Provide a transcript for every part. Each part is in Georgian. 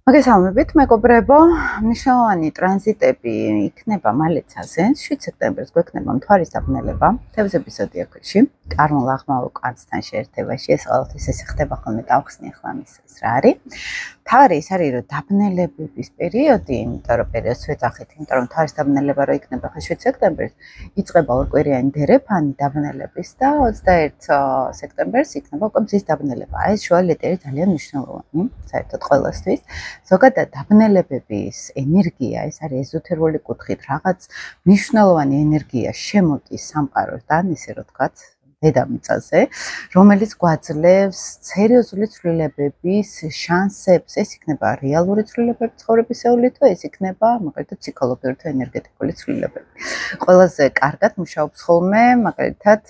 მოგესალმებით, მეგობრებო. მნიშვნელოვანი ტრანზიტები იქნება მალეცაზე. 7 სექტემბერს გვექნება მთვარის დაბნელება. თევზების ზოდიაქოში, კარმულ აღმავლო კვანძთან შეერთებაში. ეს ყოველთვის ესე ხდება ხოლმე, დავხსნი ახლა ამის რა არის. თავი ის არის, რომ დაბნელებების პერიოდი, იმიტომ რომ პერიოდს ვეძახით, იმიტომ რომ მთვარის დაბნელება რო იქნება ხა 7 სექტემბერს, იწყება ორკვირიანი დერეფანი დაბნელების და 21 სექტემბერს იქნება უკვე მზის დაბნელება. ეს შუალედი არის ძალიან მნიშვნელოვანი, საერთოდ ყველასთვის. ზოგადად დაბნელებების ენერგია, ეს არის ეზოთერული კუთხით, რაღაც მნიშვნელოვანი ენერგია შემოტის სამყაროსთან, ისე რომ ვთქვათ, დედამიწაზე, რომელიც გვაძლევს სერიოზული ცვლილებების შანსებს. ეს იქნება რეალური ცვლილებები ცხოვრებისეული თუ ეს იქნება, მაგალითად, ფსიქოლოგიური თუ ენერგეტიკული ცვლილებები. ყველაზე კარგად მუშაობს ხოლმე, მაგალითად,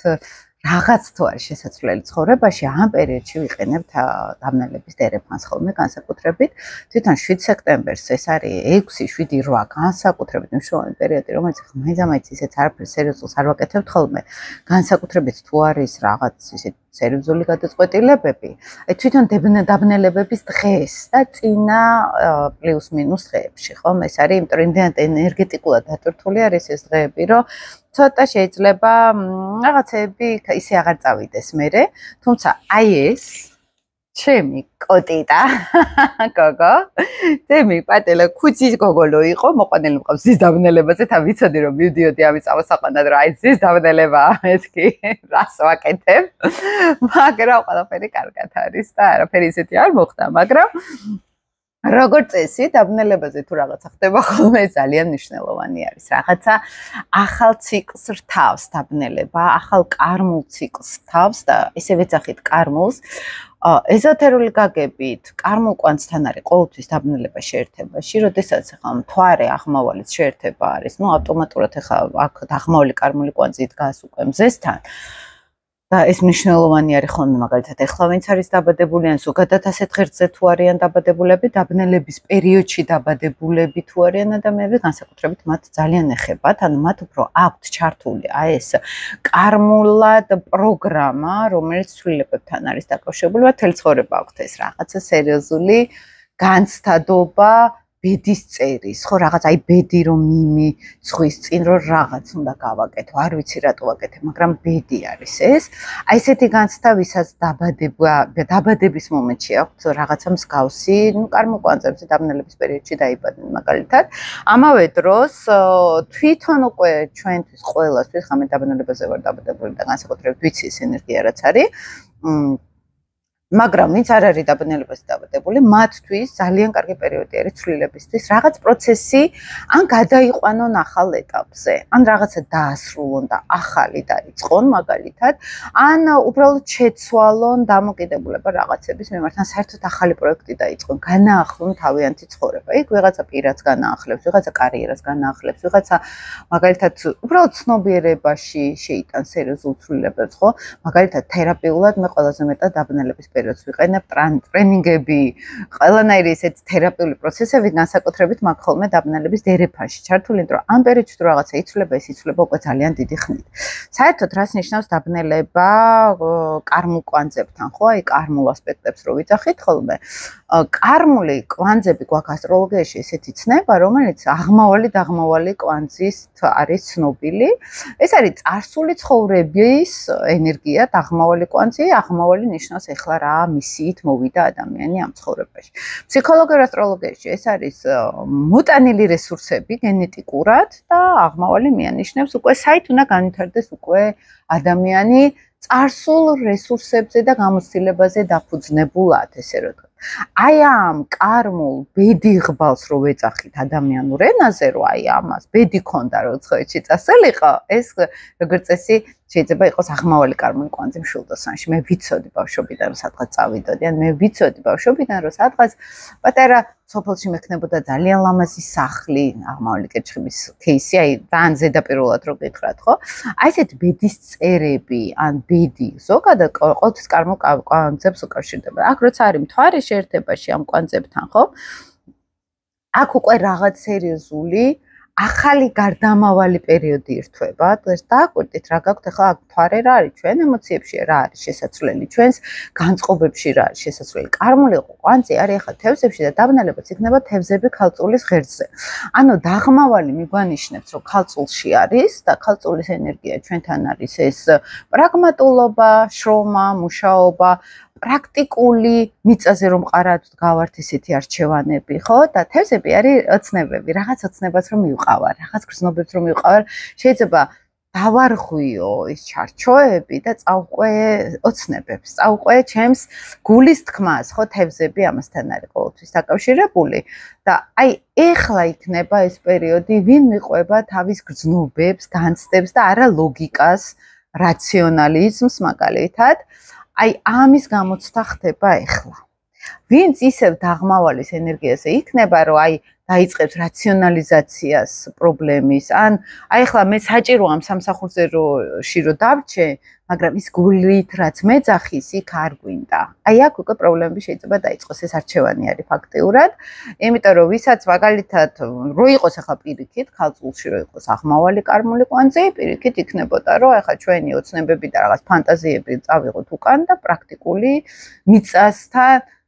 რაღაც თუ არის შესაძლებელი ცხოვრებაში, ამ პერიოდში ვიყენებთ დაბნელების დერეფანს ხოლმე განსაკუთრებით. თვითონ 7 სექტემბერს ეს არის 6, 7, 8 განსაკუთრებით მნიშვნელოვანი პერიოდი, რომელიც მაინც ისეთ არაფერს სერიოზულს არ ვაკეთებთ ხოლმე. განსაკუთრებით თუ არის რაღაც ისეთ სერიოზული გადაწყვეტილებები, თვითონ დაბნელებების დღეს და წინა პლუს მინუს დღეებში, ხომ? ეს არის, იმიტომ რომ იმდენად ენერგეტიკულად დატვირთული არის ეს დღეები, რომ ცოტა შეიძლება რაღაცები ისე აღარ წავიდეს მერე, თუმცა აი ეს ჩემი კოტიტა გოგო, ჩემი პატელა ქუჩის გოგოლო იყო, მოყვანილი მყავს ზის დაბნელებაზე, თან ვიცოდი რომ მივდიოდი ამის წამოსაყვანად, რომ აი ზის დაბნელებაა, მეთქი, რას ვაკეთებ, მაგრამ ყველაფერი კარგად არის და არაფერი ისეთი არ მოხდა, მაგრამ როგორც წესი, დაბნელებაზე თუ რაღაცა ხდება ხოლმე ძალიან მნიშვნელოვანი არის. რაღაცა ახალ ციკლს რთავს დაბნელება, ახალ კარმულ ციკლს რთავს და ესე ვეძახით კარმულს. ეზოთერული გაგებით, კარმულ კვანძთან არის ყოველთვის დაბნელება შეერთებაში, როდესაც ახლა მთვარე აღმავალის შეერთება არის, ავტომატურად ახლა აქ აღმავალი კარმული კვანძი დგას უკვე მზესთან. და ეს მნიშვნელოვანი არის ხოლმე, მაგალითად, ეხლა ვინც არის დაბადებული, ან ზოგადად ასეთ ღერძზე თუ არიან დაბადებულები, დაბნელების პერიოდში დაბადებულები თუ არიან ადამიანები, განსაკუთრებით მათ ძალიან ეხებათ, ანუ მათ უფრო აქვთ ჩართული აი ეს კარმულად პროგრამა, რომელიც ცვლილებებთან არის დაკავშირებული, მთელი ცხოვრება აქვთ ეს რაღაცა სერიოზული განცდადობა, ბედის წერის, ხო, რაღაც აი ბედი რომ მიმიცხვის წინ რომ რაღაც უნდა გავაკეთო, არ ვიცი რატო ვაკეთებ, მაგრამ ბედი არის ეს. აი ესეთი განცდა, ვისაც დაბადების მომენტში აქვს რაღაცა მსგავსი, კარმულ კვანძებზე დაბნელების პერიოდში დაიბადნენ მაგალითად. ამავე დროს თვითონ უკვე ჩვენთვის ყველასთვის, ხა მე დაბნელებაზე ვარ დაბადებული და განსაკუთრებით ვიცი ეს ენერგია რაც არის. მაგრამ ვინც არ არის დაბნელებაზე დაბადებული, მათთვის ძალიან კარგი პერიოდი არის ცვლილებისთვის, რაღაც პროცესი ან გადაიყვანონ ახალ ეტაპზე, ან რაღაცა დაასრულონ და ახალი დაიწყონ მაგალითად, ან უბრალოდ შეცვალონ დამოკიდებულება რაღაცების მიმართ, ან საერთოდ ახალი პროექტი დაიწყონ, განაახლონ თავიანთი ცხოვრება. იქ ვიღაცა პირადს განაახლებს, ვიღაცა კარიერას განაახლებს, ვიღაცა მაგალითად უბრალოდ ცნობიერებაში შეიტანს სერიოზულ ცვლილებებს, ხო? მაგალითად თერაპიულად მე ყველაზე მეტად დაბნელების პერიოდს ვიყენებ ტრენინგები, ყველანაირი ესეთ თერაპიული პროცესები განსაკუთრებით მაგ ხოლმე დაბნელების დერეფანში ჩართული, იმიტომ რომ ამ პერიოდში თუ რაღაცა იცვლება, ეს იცვლება უკვე ძალიან დიდი ხნით. საერთოდ რას ნიშნავს დაბნელება კარმულ კვანძებთან, ხო? აი კარმულ ასპექტებს რო ვიძახით ხოლმე. კარმული კვანძები გვაქვს ასტროლოგიაში ესეთი ცნება, რომელიც აღმავალი კვანძის არის ცნობილი. ეს არის წარსული ცხოვრების ენერგია, აღმავალი კვანძი, აღმავალი ნიშნავს ეხლა რა მისიით მოვიდა ადამიანი ამ ცხოვრებაში. ფსიქოლოგიურ ასტროლოგიაში ეს არის მოტანილი რესურსები გენეტიკურად და აღმავალი მიანიშნებს უკვე საით უნდა განვითარდეს უკვე ადამიანი წარსულ რესურსებზე და გამოცდილებაზე დაფუძნებულად, ესე რომ ვთქვათ. აი ამ კარმულ ბედიღბალს რო ვეძახით ადამიანურ ენაზე, რომ აი ამას ბედი ქონდა, რომ ცხოვრებაში წასულიყო, ეს როგორც წესი შეიძლება იყოს აღმავალი კარმული კვანძი მშვილდოსანში. მე ვიცოდი ბავშვობიდან, რომ სადღაც წავიდოდი, ან მე ვიცოდი ბავშვობიდან, რომ სადღაც პატარა სოფელში მექნებოდა ძალიან ლამაზი სახლი, აღმავალი კერჩხების кейსი, აი ძალიან ზედაპირულად რო გითხრათ, ხო? აი ესეთი ბედის წერები, ან ბედი ზოგადად ყოველთვის კარმულ კვანძებს უკავშირდება. აქ როცა არის მთვარე შეერთებაში ამ კვანძებთან, ხო? აქ უკვე რაღაც სერიოზული ახალი გარდამავალი პერიოდი ირთვება. დააკვირდით რა გაქვთ ახლა მთვარე რა არის ჩვენ ემოციებში, რა არის შესაძლებელი, ჩვენს განწყობებში რა არის შესაძლებელი. კარმული ყვანწი არის ახლა თევზებში და დაბნელებაც იქნება თევზები ქალწულის ღერძზე. ანუ დაღმავალი მიგვანიშნებს, რომ ქალწულში არის და ქალწულის ენერგია ჩვენთან არის ეს პრაგმატულობა, შრომა, მუშაობა, პრაქტიკული მიწაზე რომ ყარად გავართ ისეთი არჩევანები, ხო? და თევზები არის ოცნებები, რაღაც ოცნებას რომ მივყავარ, რაღაც გრძნობებს რომ მივყავარ, შეიძლება დავარღვიო ის ჩარჩოები და წავყვე ოცნებებს, წავყვე ჩემს გულის თქმას, ხო, თევზები ამასთან არის ყოველთვის დაკავშირებული და აი ეხლა იქნება ეს პერიოდი, ვინ მიყვება თავის გრძნობებს, განცდებს და არა ლოგიკას, რაციონალიზმს მაგალითად. აი ამის გამოცდა ხდება ეხლა. ვინც ისევ დაღმავალის ენერგიაზე იქნება, რომ აი დაიწყებს რაციონალიზაციას პრობლემის, ან აი ეხლა მე საჭირო ამ სამსახურზე რომ დავრჩე, მაგრამ ის გულით რაც მეძახის, იქ არ გვინდა. აი აქ უკვე პრობლემები შეიძლება დაიწყოს, ეს არჩევანი არის ფაქტიურად, იმიტომ რომ ვისაც მაგალითად რო იყოს ახლა პირიქით, ქალწულში რო იყოს აღმავალი კარმული კვანძი, პირიქით იქნებოდა, რომ ახლა ჩვენი ოცნებები და რაღაც ფანტაზიები წავიღოთ უკან და პრაქტიკული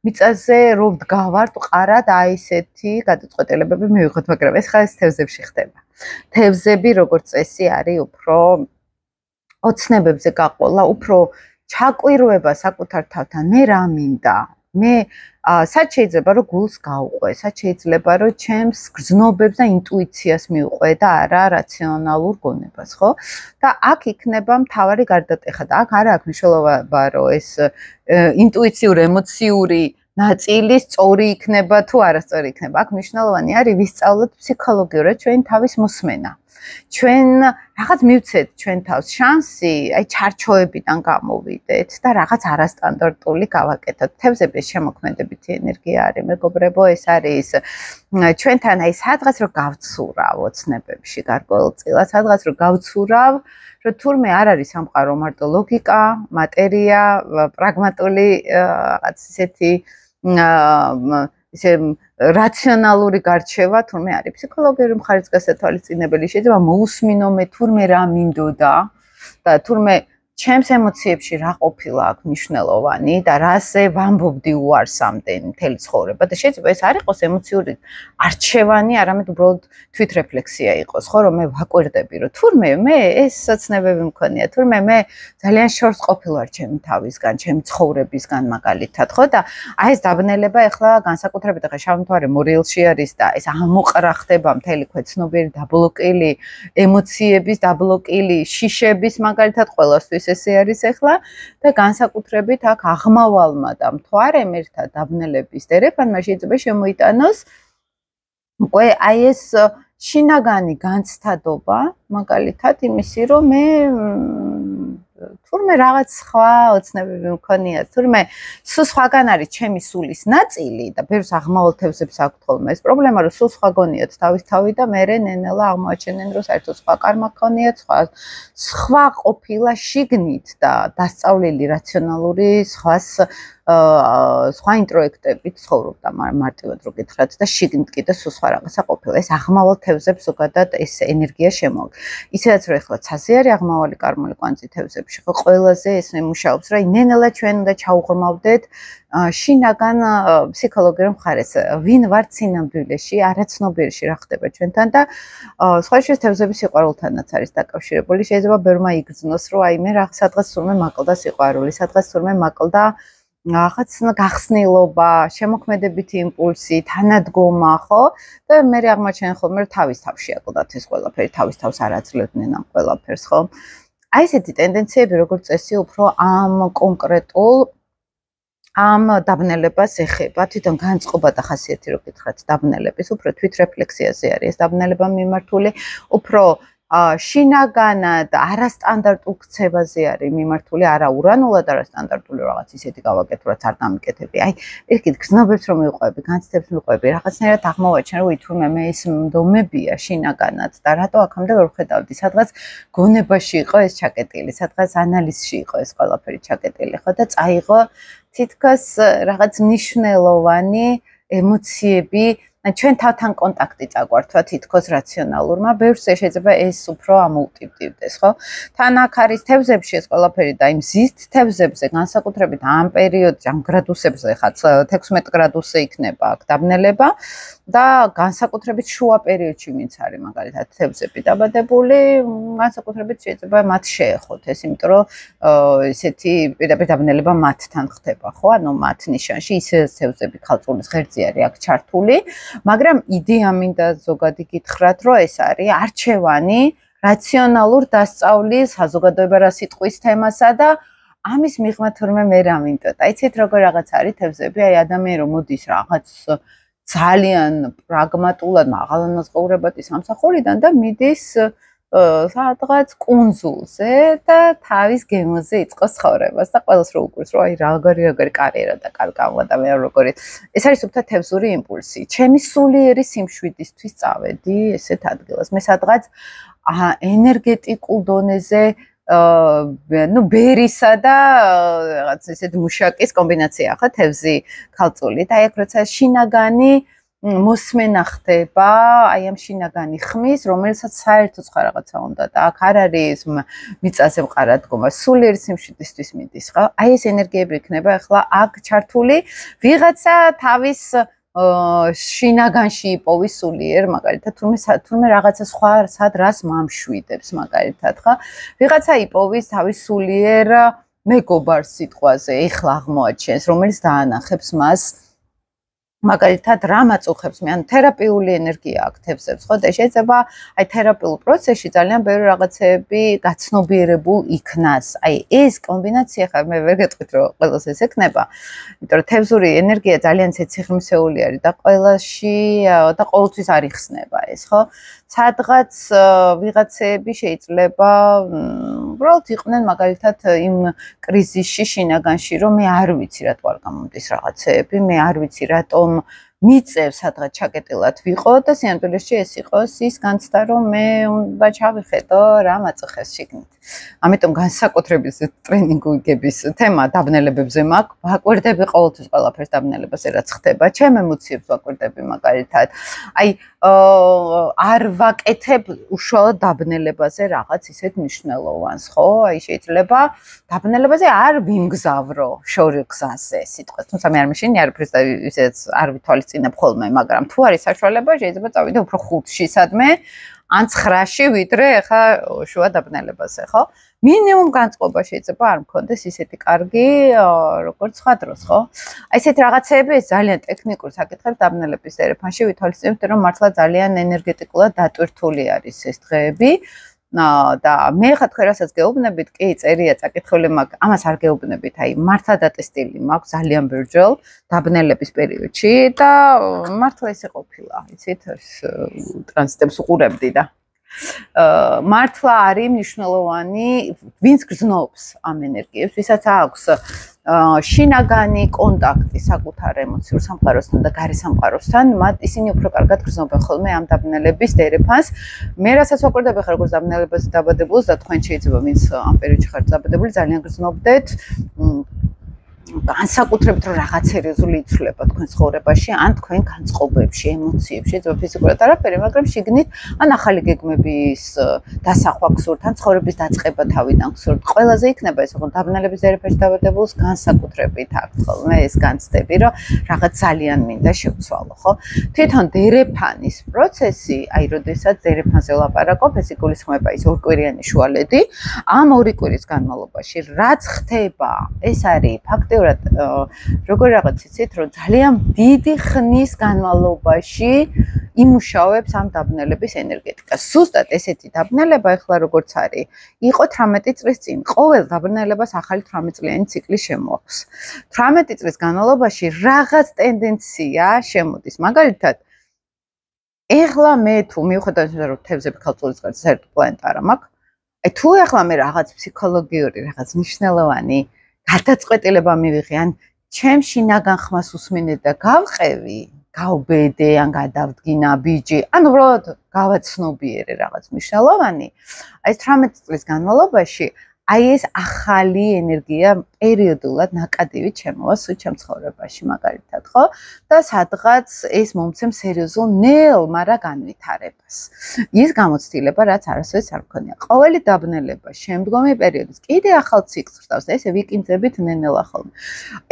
მიწაზე რო ვდგავართ, ყარად აი ესეთი გადაწყვეტილებები მივიღოთ, მაგრამ ეს ხა ეს თევზებში ხდება. თევზები როგორც წესი არის უფრო ოცნებებზე გაყოლა, უფრო ჩაკვირვება საკუთარ თავთან, მე რა მინდა, მე სად შეიძლება რომ გულს გავყვე, სად შეიძლება რომ ჩემს გრძნობებს და ინტუიციას მივყვე და არა რაციონალურ გონებას, ხო? და აქ იქნება მთავარი გარდატეხა და აქ არა აქვს მნიშვნელობა რომ ეს ინტუიციურ ემოციური ნაწილი სწორი იქნება თუ არასწორი იქნება. აქ მნიშვნელოვანი არის ვისწავლოთ ფსიქოლოგიურად ჩვენი თავის მოსმენა. ჩვენ რაღაც მივცეთ ჩვენ თავს შანსი, აი ჩარჩოებიდან გამოვიდეთ და რაღაც არასტანდარტული გავაკეთოთ. თევზების შემოქმედებითი ენერგია არის, მეგობრებო, ეს არის ჩვენთან აი სადღაც რომ გავცურავ ოცნებებში გარკვეულწილად, სადღაც რომ გავცურავ, რომ თურმე არ არის სამყარო მარტო ლოგიკა, მატერია, პრაგმატული რაღაც ისეთი ისე რაციონალური გარჩევა თურმე არის ფსიქოლოგიური მხარიც გასათვალისწინებელი შეიძლება მოусმინო მე თურმე რა მინდოდა და თურმე ჩემს ემოციებში რა ყოფილა აქ მნიშვნელოვანი და რაზე ვამბობდი უარსამდე მთელი ცხოვრება და შეიძლება ეს არ იყოს ემოციური არჩევანი, არამედ უბრალოდ თვითრეფლექსია იყოს, ხო, რომ მე ვაკვირდები, რომ თურმე მე ეს სოცნებები მქონია, თურმე მე ძალიან შორს ყოფილვარ ჩემი თავისგან, ჩემი ცხოვრებისგან მაგალითად, ხო და აი ეს დაბნელება ეხლა განსაკუთრებით ეხლა შავ მთვარე მორიელში არის და ეს ამოყრა ხდება მთელი ქვეცნობიერი დაბლოკილი ემოციების დაბლოკილი შიშების მაგალითად ყველასთვის ესე არის ეხლა და განსაკუთრებით აქ აღმავალმა და მთვარემ ერთად დაბნელების დერეფანმა შეიძლება შემოიტანოს უკვე აი ეს შინაგანი განცდადობა მაგალითად იმისი რომ მე თურმე რაღაც სხვა ოცნებები მქონია, თურმე სულ სხვაგან არის ჩემი სულის ნაწილი და ბევრს აღმავალ თევზებს აქვთ ხოლმე ეს პრობლემა, რომ სულ სხვა გონიათ თავისთავი და მერე ნენელა აღმოაჩენენ, რომ საერთოდ სხვა კარმა ქონიათ, სხვა ყოფილა შიგნით და დასწავლილი რაციონალური სხვა ინტროექტებით ცხოვრობდა მარტივად რო გითხრათ და შიგნით კიდე სულ სხვა რაღაცა ყოფილა. ეს აღმავალ თევზებს ზოგადად ეს ენერგია შემოვა. ისედაც რომ ეხლა ცაზე არის აღმავალი კარმული კვანძი თევზებში, ხო ყველაზე ეს მუშაობს, რა ნენელა ჩვენ უნდა ჩაუღრმავდეთ შინაგან ფსიქოლოგიურ მხარეს. ვინ ვართ სინამდვილეში, არაცნობიერში რა ხდება ჩვენთან და სხვა შეს თევზების სიყვარულთანაც არის დაკავშირებული. შეიძლება ბევრმა იგრძნოს, რომ აი მე სადღაც თურმე მაკლდა სიყვარული, სადღაც თურმე მაკლდა რაღაც გახსნილობა, შემოქმედებითი იმპულსი, თანადგომა, ხო? და მე აღმოჩენ ხოლმე რომ თავის თავში აკლდათ ეს ყველაფერი, თავის თავს არ აძლევდნენ ამ ყველაფერს, ხო? აი ესეთი ტენდენციები როგორც წესი უფრო ამ კონკრეტულ ამ დაბნელებას ეხება, თვითონ განწყობა და ხასიათი რო გითხრათ დაბნელების, უფრო თვითრეფლექსიაზე არის ეს დაბნელება მიმართული, უფრო შინაგანად არასტანდარტულ ქცევაზე არის მიმართული, არა ურანულად არასტანდარტული რაღაც ისეთი გავაკეთო, რაც არ დამიკეთები. აი, ერთით გრძნობებს რომ მივყვები, განცდებს მივყვები, რაღაცნაირად აღმოვაჩენ, რომ ითურმე მე ის მდომებია შინაგანად და რატო აქამდე ვერ ვხედავდი, სადღაც გონებაში იყო ეს ჩაკეტილი, სადღაც ანალიზში იყო ეს ყველაფერი ჩაკეტილი, ხო და წაიღო თითქოს რაღაც მნიშვნელოვანი ემოციები ჩვენ თავთან კონტაქტი წაგვართვა თითქოს რაციონალურმა, ბევრს შეიძლება ეს უფრო ამოუტივტივდეს, ხო? თან აქ არის თევზებში ეს ყველაფერი და იმ ზის თევზებზე განსაკუთრებით ამ პერიოდში, ამ გრადუსებზე ხაც 16 გრადუსზე იქნება აქ დაბნელება და განსაკუთრებით შუა პერიოდში ვინც არის მაგალითად თევზები დაბადებული, განსაკუთრებით შეიძლება მათ შეეხოთ ეს, იმიტომ რომ ესეთი პირდაპირ დაბნელება მათთან ხდება, ხო? ანუ მათ ნიშანში ისე თევზები ქალწულის ღერძი არის აქ ჩართული, მაგრამ იდეა მინდა ზოგადი გითხრათ, რომ ეს არის არჩევანი რაციონალურ დასწავლის საზოგადოება რა სიტყვის თემასა და ამის მიღმა თურმე მე რა მინდოდა. იცით როგორ რაღაც არის თევზები, აი ადამიანი რომ მოდის რაღაც ძალიან პრაგმატულად მაღალანაზღაურებადი სამსახურიდან და მიდის სადღაც კუნძულზე და თავის გემოზე იწყოს ცხოვრებას და ყველას რო უყურს რომ აი როგორი კარიერა და კარგავლა და მე როგორი ეს არის უბრალოდ თევზური იმპულსი. ჩემი სულიერი სიმშვიდისთვის წავედი ესეთ ადგილას. მე სადღაც ენერგეტიკულ დონეზე ну ბერისა და რაღაც ესეთ მუშაკის კომბინაცია ხა თევზი ქალწული და აი აქ როცა შინაგანი მოსმენა ხდება, აი ამ შინაგანი ხმის, რომელსაც საერთოდ სხვა რაღაცა უნდა და აქ არ არის მიწაზე მყარა დგომა, სულიერი სიმშვიდისთვის მიდის ხა. აი ეს ენერგიები იქნება ახლა აქ ჩართული ვიღაცა თავის შინაგანში იპოვის სულიერ, მაგალითად, თურმე რაღაცა სხვა სად რას მამშვიდებს, მაგალითად, ხა. ვიღაცა იპოვის თავის სულიერ მეგობარს სიტყვაზე, ეხლა აღმოაჩენს, რომელიც დაანახებს მას მაგალითად რა მაწუხებს მე ან თერაპიული ენერგია აქვს თევზებს ხო და შეიძლება აი თერაპიულ პროცესში ძალიან ბევრი რაღაცები გაცნობიერებულ იქნას აი ეს კომბინაცია ხარ მე ვერ გეტყვით რომ ყველას ეს ეკნება იმიტომ რომ თევზური ენერგია ძალიან ცეცხლმსეული არის და ყველაში და ყოველთვის არ იხსნება ეს ხო სადღაც ვიღაცები შეიძლება უბრალოდ იყვნენ მაგალითად იმ კრიზისში შინაგანში რომ მე არ ვიცი რატო არ გამომდის რაღაცეები მე არ ვიცი რატომ მიწევს სადღაც ჩაკეტილად ვიყო და სიამოვნებაში ეს იყოს ის განცდა რომ მე უნდა ჩავიხედო რა მაწუხებს შიგნით. ამიტომ განსაკუთრების ტრენინგების თემა დაბნელებებზე მაქვს. ვაკვირდები ყოველთვის ყველაფერს დაბნელებაზე რაც ხდება. ჩემ ემოციებს ვაკვირდები მაგალითად. აი არ ვაკეთებ უშუალოდ დაბნელებაზე რაღაც ისეთ მნიშვნელოვანს, ხო? აი შეიძლება დაბნელებაზე არ ვიმგზავრო შორი გზაზე სიტყვას. თუმცა მე არ მეშინი არაფერს და ისეც არ ვითვალისწინებ ხოლმე, მაგრამ თუ არის საშუალება, შეიძლება წავიდე უფრო 5-ში სადმე ან 9-ში ვიდრე ახლა შუა დაბნელებაზე, ხო? მინიმუმ განწყობა შეიძლება არ მქონდეს ისეთი კარგი, როგორც სხვა დროს, ხო? აი ესეთი რაღაცეები ეს ძალიან ტექნიკურ საკითხებს დაბნელების დერეფანში ვითვალისწინებთ, რომ მართლა ძალიან ენერგეტიკულად დატვირთული არის ეს დღეები. და მე ხა თქვენ რასაც გეუბნებით, კი წერია წაკითხული მაქვს, ამას არ გეუბნებით, აი მართლა დატესტილი მაქვს ძალიან ბერჯელ დაბნელების პერიოდში და მართლა ესე ყოფილა, იცით, ტრანზიტებს უყურებდი და მართლა არის მნიშვნელოვანი, ვინც გრძნობს ამ ენერგიებს, ვისაც აქვს შინაგანი კონტაქტი საკუთარ ემოციურ სამყაროსთან და გარე სამყაროსთან, მათ ისინი უფრო კარგად გრძნობენ ხოლმე ამ დაბნელების დერეფანს. მე რასაც ვაკვირდები ხარ როგორც დაბნელებაზე დაბადებულს და თქვენ შეიძლება ვინც ამ პერიოდში ხართ დაბადებული, ძალიან გრძნობდეთ. განსაკუთრებით რომ რაღაც სერიოზული იცვლება თქვენ ცხოვრებაში, ან თქვენ განწყობებში, ემოციებში, შეიძლება ფიზიკურად არაფერი, მაგრამ შიგნით ან ახალი გეგმების დასახვა გსურთ, ან ცხოვრების დაწყება თავიდან გსურთ. ყველაზე იქნება ეს, რომ დაბნელების დერეფანში დაბადებულს განსაკუთრებით აქვს ხოლმე ეს განცდები, რომ რაღაც ძალიან მინდა შევცვალო, ხო? თვითონ დერეფანის პროცესი, აი, როდესაც დერეფანზე ვლაპარაკობ, ეს იგულისხმება ის ორკვირიანი შუალედი, ამ ორი კვირის განმავლობაში რაც ხდება, ეს არის ფაქტი როგორ რაღაც იცით რომ ძალიან დიდი ხნის განმავლობაში იმუშავებს ამ დაბნელების ენერგეტიკას. ზუსტად ესეთი დაბნელება ახლა როგორც არის, იყო 18 წლის წინ. ყოველ დაბნელებას ახალი 18 წლიანი ციკლი შემოაქვს. 18 წლის განმავლობაში რაღაც ტენდენცია შემოდის. მაგალითად, ახლა მე თუ მიუხედავად იმისა, რომ თევზები ქალწულის გარდა საერთოდ პლანეტა არ მაქვს, აი თუ ახლა მე რაღაც ფსიქოლოგიური, რაღაც მნიშვნელოვანი გადაწყვეტილება მივიღე, ან ჩემ შინაგან ხმას უსმინე და გავყევი, გავბედე, ან გადავდგინა ბიჯი, ან უბრალოდ გავაცნობიერე რაღაც მნიშვნელოვანი. აი 18 წლის განმავლობაში აი ეს ახალი ენერგია პერიოდულად ნაკადივით შემოვა სულ ჩემ ცხოვრებაში მაგალითად, ხო? და სადღაც ეს მომცემ სერიოზულ ნელ, მაგრამ განვითარებას. ის გამოცდილება, რაც არასოდეს არ მქონია. ყოველი დაბნელება შემდგომი პერიოდის კიდე ახალ ციკლს ხვდავს და ესე ვიკინძებით ნელ-ნელა ხოლმე.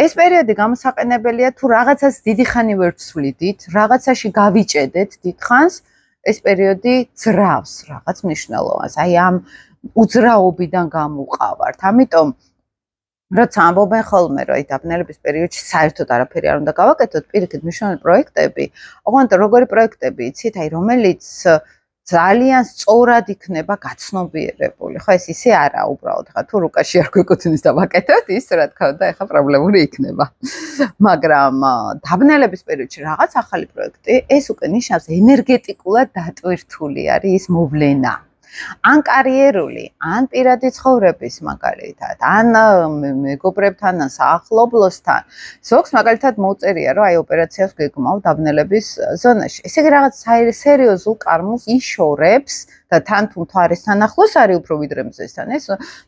ეს პერიოდი გამოსაყენებელია თუ რაღაცას დიდი ხანი ვერ ვცვლიდით, რაღაცაში გავიჭედეთ დიდხანს, ეს პერიოდი ძრავს რაღაც მნიშვნელოვანს. აი ამ უძრაობიდან გამოვყავართ. ამიტომ როცა ამბობენ ხოლმე, რომ აი დაბნელების პერიოდში საერთოდ არაფერი არ უნდა გავაკეთოთ, პირიქით მნიშვნელოვანი პროექტები, ოღონდ როგორი პროექტები იცით, აი რომელიც ძალიან სწორად იქნება გაცნობიერებული. ხო, ეს ისე არა, უბრალოდ ხა თუ რუკაში არ გვეკუთვნის და ვაკეთებთ, ის რა თქმა უნდა, ეხა პრობლემური იქნება. მაგრამ დაბნელების პერიოდში რაღაც ახალი პროექტი, ეს უკვე ნიშნავს ენერგეტიკულად დატვირთული არის ის მოვლენა. ან კარიერული, ან პირადი ცხოვრების მაგალითად, ან მეგობრებთან, ან საახლობლოსთან. ზოგს მაგალითად მოუწერია, რომ აი ოპერაციას გეკმავ დაბნელების ზონაში. ესე იგი რაღაც სერიოზულ კარმულს იშორებს და თან თუ მთვარესთან ახლოს არის უფრო ვიდრე მზესთან. ეს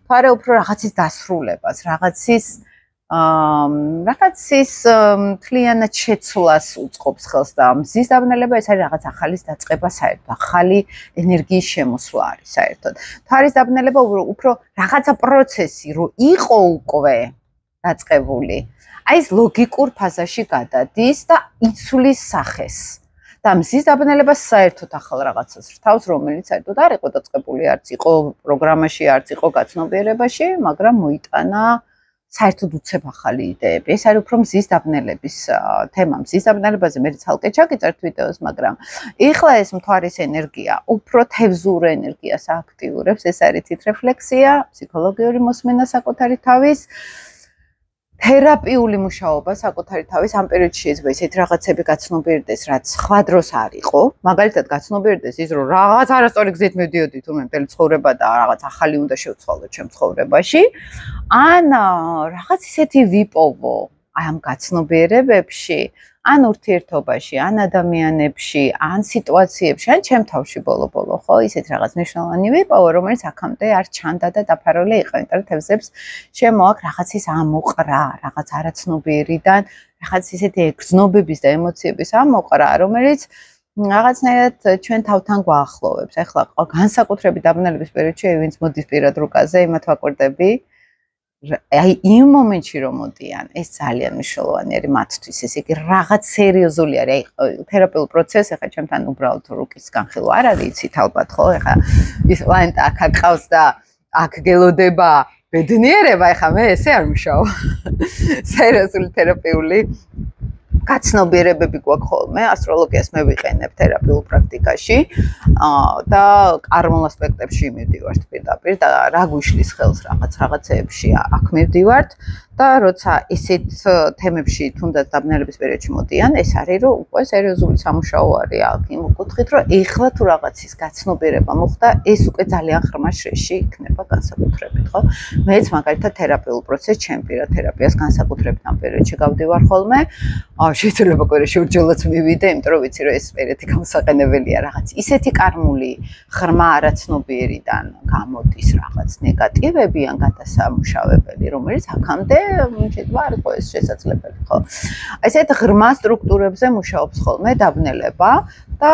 მთვარე უფრო რაღაცის დასრულებას, რაღაცის მთლიანად შეცვლას უწყობს ხელს და მზის დაბნელება ეს არის რაღაც ახალის დაწყება საერთოდ, ახალი ენერგიის შემოსვლა არის საერთოდ. მთვარის დაბნელება უფრო რაღაცა პროცესი რო იყო უკვე დაწყებული. აი ეს ლოგიკურ ფაზაში გადადის და იცვლის სახეს. და მზის დაბნელება საერთოდ ახალ რაღაცას რთავს, რომელიც საერთოდ არ იყო დაწყებული, არც იყო პროგრამაში, არც იყო გაცნობიერებაში, მაგრამ მოიტანა საერთოდ უცებ ახალი იდეები. ეს არის უფრო მზის დაბნელების თემა. მზის დაბნელებაზე მე ცალკე ჩაგიწერთ ვიდეოს, მაგრამ ეხლა ეს მთვარის ენერგია უფრო თევზურ ენერგიას აქტიურებს. ეს არის თვითრეფლექსია, ფსიქოლოგიური მოსმენა საკუთარი თავის, თერაპიული მუშაობა საკუთარი თავის. ამ პერიოდში შეიძლება ისეთ რაღაცები გაცნობიერდეს, რაც სხვა დროს არ იყო. მაგალითად გაცნობიერდეს ის, რომ რაღაც არასწორი გზით მივდიოდი თურმე მთელი ცხოვრება და რაღაც ახალი უნდა შევცვალო ჩემ ცხოვრებაში. ან რაღაც ისეთი ვიპოვო ამ გაცნობიერებებში, ან ურთიერთობაში, ან ადამიანებში, ან სიტუაციებში, ან ჩემ თავში ბოლო-ბოლო, ხო, ისეთი რაღაც მნიშვნელოვანი ვიპოვო, რომელიც აქამდე არ ჩანდა და დაფარული იყო. იმიტომ რომ თევზებს შემოაქვს რაღაცის ამოყრა, რაღაც არაცნობიერიდან, რაღაც ისეთი ეგრძნობების და ემოციების ამოყრა, რომელიც რაღაცნაირად ჩვენ თავთან გვაახლოვებს. ეხლა განსაკუთრებით დაბნელების პერიოდში, ვინც მოდის პირად რუკაზე, იმათ ვაკვირდები. აი იმ მომენტში რომ მოდიან, ეს ძალიან მნიშვნელოვანი არის მათთვის. ესე იგი რაღაც სერიოზული არის. აი თერაპიულ პროცესს ახლა ჩემთან უბრალოდ რუკის განხილვა არ არის, იცით ალბათ, ხო? ახლა ის კლაენტი აქ აკყავს და აქ გელოდება ბედნიერება, ახლა მე ესე არ მუშაობ. სერიოზული თერაპიული გაცნობიერებები გვაქვს ხოლმე, ასტროლოგიას მე ვიყენებ თერაპიულ პრაქტიკაში და კარმულ ასპექტებში მივდივართ პირდაპირ და რა გვიშლის ხელს რაღაცეებში აქ მივდივართ და როცა ისეთ თემებში თუნდაც დაბნელების პერიოდში მოდიან, ეს არის რომ უკვე სერიოზული სამუშაო არის აქ იმ კუთხით, რომ ეხლა თუ რაღაცის გაცნობიერება მოხდა, ეს უკვე ძალიან ღრმა შრეში იქნება განსაკუთრებით, ხო? მეც მაგალითად თერაპიულ პროცესს ჩემ პირად თერაპიას განსაკუთრებით ამ პერიოდში გავდივარ ხოლმე. შეიძლება კვირაში ორჯერაც მივიდე, იმიტომ რომ ვიცი რომ ეს პერიოდი გამოსაყენებელია რაღაც ისეთი კარმული ღრმა არაცნობიერიდან გამოდის რაღაც ნეგატივები ან გადასამუშავებელი, რომელიც აქამდე შეიძლება არ იყო ეს შესაძლებელი, ხო? ესეთ ღრმა სტრუქტურებზე მუშაობს ხოლმე დაბნელება და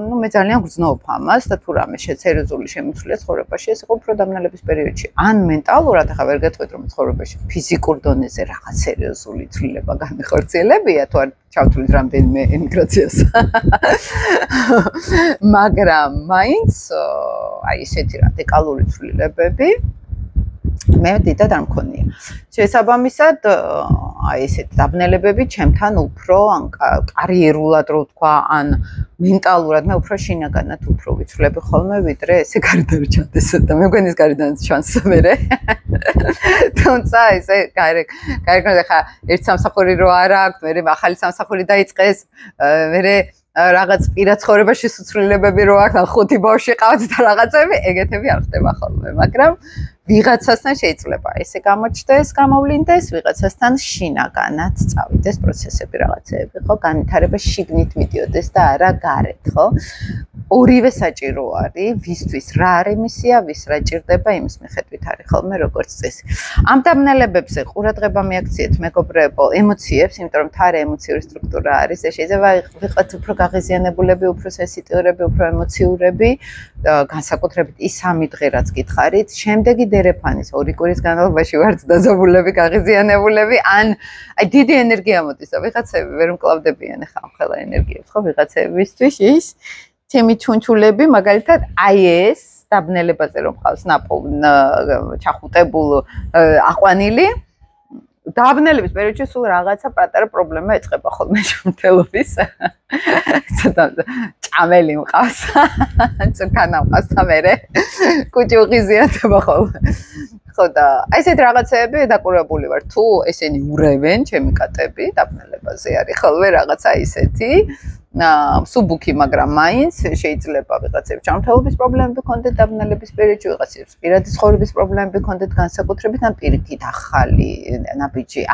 ნუ მე ძალიან გრძნობ ამას და თუ რამე სერიოზული შემიცვლია ცხოვრებაში, ეს იყო უფრო დაბნელების პერიოდში. ან მენტალურად, ახლა ვერ გეტყვით რომ ცხოვრებაში ფიზიკურ დონეზე რაღაც სერიოზული ცვლილება განხორციელებია, თუ არ ჩავთვლით რამდენიმე ემიგრაციას. მაგრამ მაინც აი ესეთი რადიკალური ცვლილებები მე დიდად არ მქონია. შესაბამისად, აი ესეთი დაბნელებები ჩემთან უფრო ან კარიერულად რო ვთქვა, ან მენტალურად მე უფრო შინაგანად უფრო ვიცვლები ხოლმე, ვიდრე ესე გარდან ჩანდეს და მე მგონი ეს გარდანაც ჩანს მერე. თუმცა ესე გარეგნულად ხა ერთ სამსახური რო არ აქვს, მერე ახალი სამსახური დაიწყეს, მერე რაღაც პირად ცხოვრებაში სუცვლილებები რო აქვს, ან ხუთი ბავშვი ყავთ და რაღაცები, ეგეთები არ ხდება ხოლმე, მაგრამ ვიღაცასთან შეიძლება ესე გამოჩნდეს, გამოვლინდეს, ვიღაცასთან შინაგანად წავიდეს პროცესები რაღაცეები, ხო, განვითარება შიგნით მიდიოდეს და არა გარეთ, ხო? ორივე საჭირო არის, ვისთვის რა არის მისია, ვის რა ჭირდება, იმის მიხედვით არის ხოლმე როგორც წესი. ამ დაბნელებებზე ყურადღება მიაქციეთ მეგობრებო, ემოციებს, იმიტომ რომ თარე ემოციური სტრუქტურა არის, და შეიძლება ვიყოთ უფრო გაღიზიანებულები, უფრო სენსიტიურები, უფრო ემოციურები, განსაკუთრებით ის 3 დღე რაც გითხარით, შემდეგი დერეფანის 2 კვირის განმავლობაში ვართ დაზაბულები, გაღიზიანებულები, ან აი დიდი ენერგია მოდის და ვიღაცები ვერ მკლავდებიან ახლა ამ ხელა ენერგიებს, ხო, ვიღაცებისთვის ის თემი ჩუნჩულები, მაგალითად, აი ეს დაბნელებაზე რომ ყავს ჩახუტებულ აყვანილი, დაბნელების პერიოდში სულ რაღაცა პატარა პრობლემა ეწყება ხოლმე შემთელობის. ცოტა ჭამელი მყავს, ცოტანა მყავს და მერე კუჭი უღიზიანდება ხოლმე. ხო და აი ესეთ რაღაცეები დაკურებული ვარ, თუ ესენი ურევენ ჩემი კატები, დაბნელებაზე არის ხოლმე რაღაცა ისეთი. სუბუქი, მაგრამ მაინც შეიძლება ვიღაცებს ჯანმრთელობის პრობლემები ქონდეთ დაბნელების პერიოდში, ვიღაცებს პირადი ცხოვრების პრობლემები ქონდეთ განსაკუთრებით, ან პირიქით ახალი ნაბიჯი,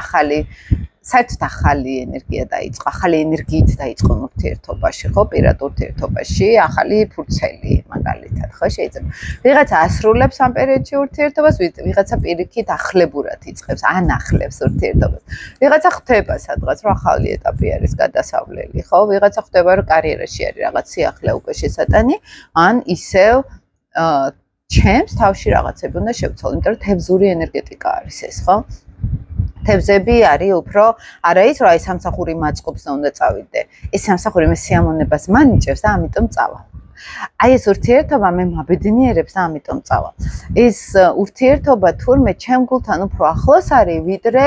საერთოდ ახალი ენერგია დაიწყო, ახალი ენერგიით დაიწყო ურთიერთობაში, ხო, პირად ურთიერთობაში, ახალი ფურცელი მაგალითად, ხო, შეიძლება. ვიღაცა ასრულებს ამ პერიოდში ურთიერთობას, ვიღაცა პირიქით ახლებურად იწყებს, ანახლებს ურთიერთობას. ვიღაცა ხვდება სადღაც, რომ ახალი ეტაპი არის გადასავლელი, ხო, ვიღაცა ხვდება, რომ კარიერაში არის რაღაც სიახლე უკვე შესატანი, ან ისევ ჩემს თავში რაღაცები უნდა შევცვალო, იმიტომ რომ თევზური ენერგეტიკა არის ეს, ხო? თევზები არის უფრო არა ის, რომ აი სამსახური მაწყობს და უნდა წავიდე. ეს სამსახური მე სიამოვნებას მანიჭებს და ამიტომ წავალ. აი ეს ურთიერთობა მე მაბედნიერებს და ამიტომ წავალ. ეს ურთიერთობა თურმე ჩემ გულთან უფრო ახლოს არის, ვიდრე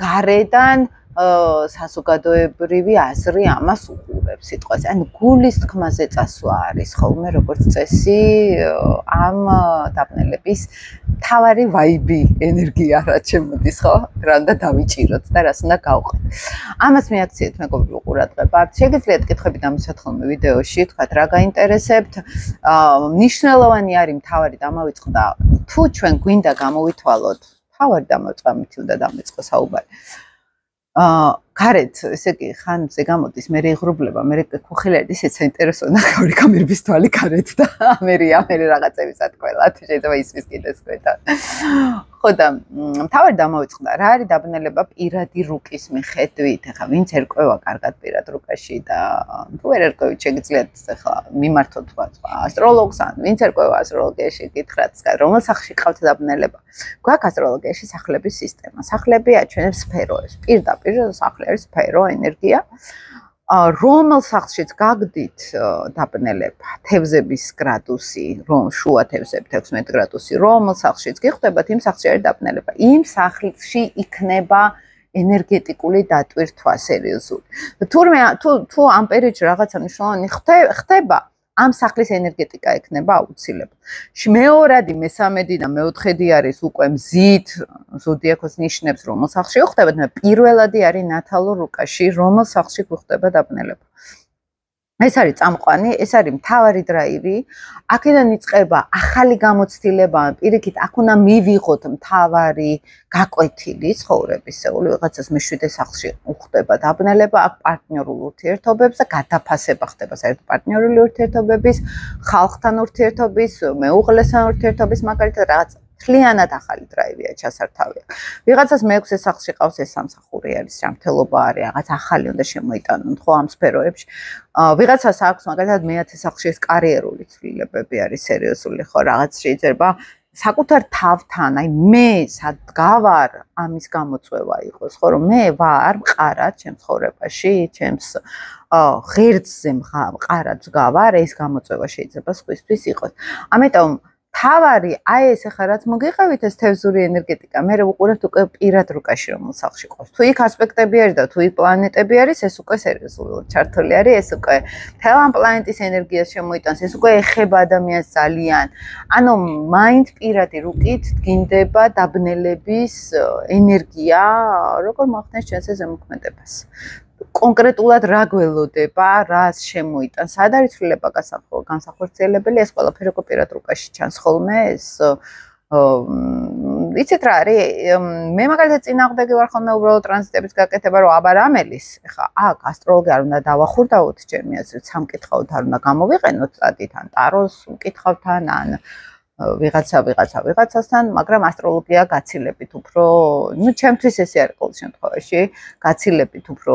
გარედან საზოგადოებრივი აზრი ამას უყურებს სიტყვაზე. ანუ გულის თქმაზე წასვლა არის ხოლმე როგორც წესი ამ დაბნელების თავარი ვაიბი, ენერგია რაც შემოდის, ხო? რა უნდა დავიჭიროთ და რას უნდა გავყოთ. ამას მიაქციეთ მეგობრებო ყურადღება. შეგიძლიათ კითხები დამისვათ ხოლმე ვიდეოში, თქვათ რა გაინტერესებთ. მნიშვნელოვანი არის თავარი დამავიწყდა, თუ ჩვენ გვინდა გამოვითვალოთ, თავარი დამავიწყდა, მით უნდა დამეწყო საუბარი. გარეთ, ესე იგი, ხან მზე გამოდის, მე იღრუბლება, მე ხუხილერდი ისე საინტერესო ნახავრი კამერების თვალი გარეთ და მე რაღაცები სათქველად, შეიძლება ისმის კიდეს ქვედა. ხო და თავარი დამავიწყდა, რა არის დაბნელება პირადი რუკის მიხედვით, ახლა ვინც ერკვევა კარგად პირად რუკაში და თუ ვერ ერკვევით, შეგიძლიათ ახლა მიმართოთ ასტროლოგს, ან ვინც ერკვევა ასტროლოგიაში გითხრათ, რომელ სახლში ყავთ დაბნელება. გვაქვს ასტროლოგიაში სახლების სისტემა. სახლები აჩვენებს სფეროებს. პირდაპირ სახლი არის სფერო, ენერგია. რომელ სახლშიც გაგდით დაბნელება, თევზების გრადუსი, შუა თევზები 16 გრადუსი, რომელ სახლშიც გიხვდებათ, იმ სახლში არის დაბნელება. იმ სახლში იქნება ენერგეტიკული დატვირთვა სერიოზული. თურმე თუ ამ პერიოდში რაღაცა მნიშვნელოვანი ხდება, ამ სახლის ენერგეტიკა ექნება აუცილებლად. მეორადი, მესამედი და მეოთხედი არის უკვე მზით, ზოდიაქოს ნიშნებს, რომელ სახლში ხდებათ, მაგრამ პირველადი არის ნათალურ რუკაში, რომელ სახლში გვხდება დაბნელება. ეს არის წამყვანი, ეს არის მთავარი დრაივი. აქედან იწყება ახალი გამოცდილება, პირიქით, აქ უნდა მივიღოთ მთავარი გაკვეთილი ცხოვრებისეული, ვიღაცას მეშვიდე სახლში უხდება დაბნელება, აქ პარტნიორულ ურთიერთობებს და გადაფასება ხდება საერთოდ პარტნიორული ურთიერთობების, ხალხთან ურთიერთობის, მეუღლესთან ურთიერთობის, მაგალითად რაღაც მთლიანად ახალი დრაივია ჩასართავია. ვიღაცას მე-6 სახლში ყავს ეს სამსახური არის, ჯანმრთელობა არის, რაღაც ახალი უნდა შემოიტანონ ხო ამ სფეროებში. ვიღაცას აქვს მაგალითად მე-10 სახლში ეს კარიერული ცვლილებები არის სერიოზული ხო, რაღაც შეიძლება საკუთარ თავთან, აი მე სად გავარ, ამის გამოწვევა იყოს, ხო, რომ მე ვარ მყარად ჩემ ცხოვრებაში, ჩემს ღერძზე მყარად გავარ, ეს გამოწვევა შეიძლება სხვისთვის იყოს. ამიტომ თავარი, აი ეს ახლა რაც მოგიყევით ეს თევზური ენერგეტიკა, მე ვუყურებთ უკვე პირად რუკაში რომელ სახლში ყავს. თუ იქ ასპექტები არის და თუ იქ პლანეტები არის, ეს უკვე სერიოზულად ჩართული არის, ეს უკვე მთელ ამ პლანეტის ენერგიას შემოიტანს, ეს უკვე ეხება ადამიანს ძალიან. ანუ მაინც პირადი რუკით დგინდება დაბნელების ენერგია, როგორ მოახდენს ჩვენს ზემოქმედებას. კონკრეტულად რა გველოდება, რას შემოიტანს, სად არის ცვლილება განსახორციელებელი, ეს ყველაფერი უკვე პირად რუკაში ჩანს ხოლმე, ეს იცით რა არის მე მაგალითად წინააღმდეგი ვარ ხოლმე უბრალოდ ტრანზიტების გაკეთება რომ აბა რამელის ეხა აქ ასტროლოგი არ უნდა დავახურდაოთ ჩემი აზრით სამკითხავთ არ უნდა გამოვიყენოთ სტატით ან ტაროს უკითხავთან ან ვიღაცასთან მაგრამ ასტროლოგია გაცილებით უფრო ნუ ჩემთვის ესე არის ყოველ შემთხვევაში გაცილებით უფრო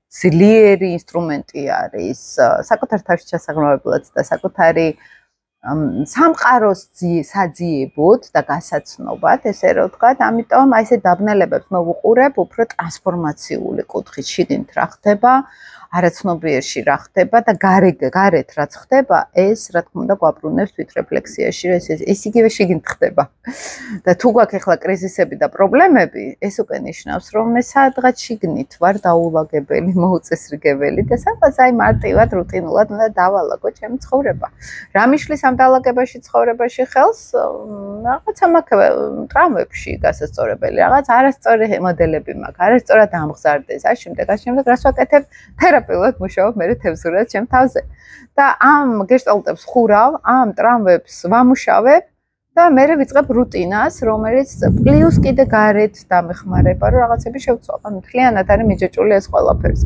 ძლიერი ინსტრუმენტი არის საკუთარ თავში ჩასაღრმავებლად და საკუთარი სამყაროს საძიებოდ და გასაცნობად ესე რომ ვთქვა, ამიტომ აი ესე დაბნელებებს მოვუყურებ უფრო ტრანსფორმაციული კუთხით შიგნით რა ხდება, არაცნობიერში რა ხდება და გარეთ რაც ხდება, ეს რა თქმა უნდა გვაბრუნებს თვითრეფლექსიაში, ეს იგივე შიგნით ხდება. და თუ გვაქვს ახლა კრიზისები და პრობლემები, ეს უკვე ნიშნავს, რომ მე სადღაც შიგნით ვარ დაულაგებელი, მოუწესრიგებელი და სადღაც აი მარტივად რუტინულად უნდა დავალაგო ჩემი ცხოვრება. რა მიშლის ამ დაალაგებაში ცხოვრებაში ხელს რაღაცა მაქვს ტრამვებში გასასწორებელი, რაღაც არასწორი მოდელები მაქვს, არასწორად ამღზარდეს, ამავდროულად რას ვაკეთებ? თერაპიულად მუშაობ მე თევზურად ჩემ თავზე. და ამ გეშტალტებს ხურავ, ამ ტრამვებს ვამუშავებ და მე ვიწყებ რუტინას, რომელიც პლუს კიდე გარეთ დამეხმარება, რომ რაღაცები შევცვალ. ანუ მთლიანად არის მიჯაჭული ეს ყველაფერს.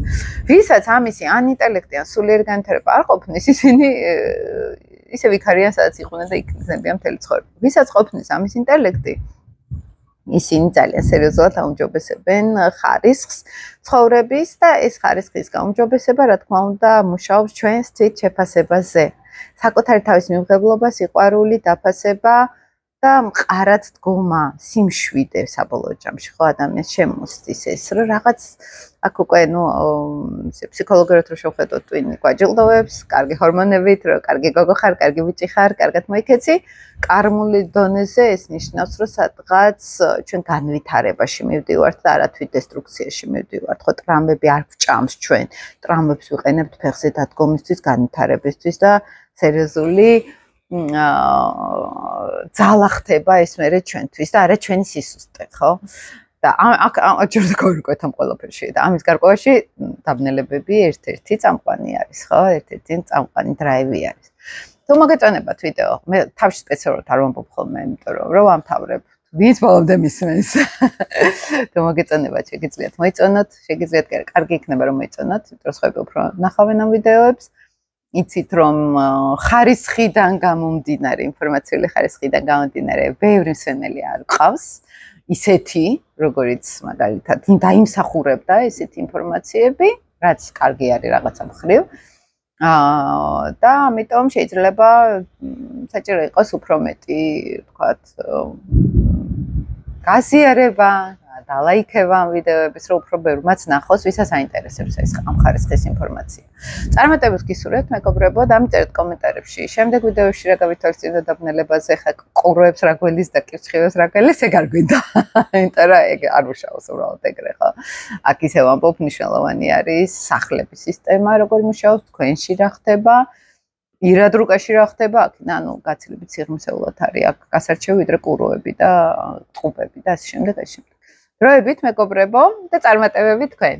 ვისაც ამისი ან ინტელექტი, ან სულიერი განვითარება არ ყოფნის, ისინი ისე ვიქარიან, სადაც იყვნენ და იქ გზნებიან მთელი ცხოვრება. ვისაც ყოფნის ამის ინტელექტი, ისინი ძალიან სერიოზულად აუმჯობესებენ ხარისხს ცხოვრების და ეს ხარისხის გაუმჯობესება, რა თქმა უნდა, მუშაობს ჩვენს თვით შეფასებაზე. საკუთარი თავის მიმღებლობა, სიყვარული, დაფასება და მყარად დგომა, სიმშვიდე საბოლოო ჯამში ხო ადამიანს შემოსდის ეს, რომ რაღაც აქ უკვე ნუ ფსიქოლოგიურად რო შევხედოთ ტვინი გვაჯილდოვებს, კარგი ჰორმონებით, რომ კარგი გოგო ხარ, კარგი ბიჭი ხარ, კარგად მოიქეცი, კარმული დონეზე ეს ნიშნავს, რომ სადღაც ჩვენ განვითარებაში მივდივართ და არა თვით დესტრუქციაში მივდივართ. ხო ტრამვები არ გვჭამს ჩვენ. ტრამვებს ვიყენებთ ფეხზე დადგომისთვის, განვითარებისთვის და სერიოზული ძალა ხდება ეს მერე ჩვენთვის და არა ჩვენი სისუსტე, ხო? და აქ ჯერ გავირკვეთ ამ ყველაფერში და ამის გარკვევაში დაბნელებები ერთ-ერთი წამყვანი არის, ხო? ერთ-ერთი წამყვანი დრაივი არის. თუ მოგეწონებათ ვიდეო, მე თავში სპეციალურად არ ვამბობ ხოლმე, იმიტომ რომ ვამთავრებ ვინც ბოლომდე მისმენს. თუ მოგეწონებათ, შეგიძლიათ მოიწონოთ, შეგიძლიათ კარგი იქნება რომ მოიწონოთ, იმიტომ რომ სხვაები უფრო ნახავენ ამ ვიდეოებს. იცით რომ ხარისხიდან გამომდინარე, ინფორმაციული ხარისხიდან გამომდინარე, ბევრი მსმენელი არ ყავს. ისეთი, როგორიც მაგალითად დაიმსახურებდა ესეთი ინფორმაციები, რაც კარგი არის რაღაცა მხრივ. და ამიტომ შეიძლება საჭირო იყოს უფრო მეტი, ვთქვათ, გაზიარება, დალაიქება ამ ვიდეოების, რომ უფრო ბევრმაც ნახოს, ვისაც აინტერესებს ეს ამ ხარისხის ინფორმაცია. წარმატებას გისურვებთ, მეგობრებო, დამიწერეთ კომენტარებში. შემდეგ ვიდეოში რა გავითვალისწინებთ დაბნელებაზე, ხა ყურებს რა გველის და კირჩხივებს რა გველის, ეგ არ გვინდა. იმიტომ რომ ეგ არ მუშაობს უბრალოდ ეგრე, ხო? აქ ისე ვამბობ, მნიშვნელოვანი არის სახლების სისტემა, როგორ მუშაობს, თქვენში რა ხდება. ირადრუკაში რა ხდება აქ, ანუ გაცილებით სიღრმისეულად არის აქ გასარჩევი ვიდრე ყუროები და ტყუპები და ასე შემდეგ. დროებით მეგობრებო და წარმატებები თქვენ.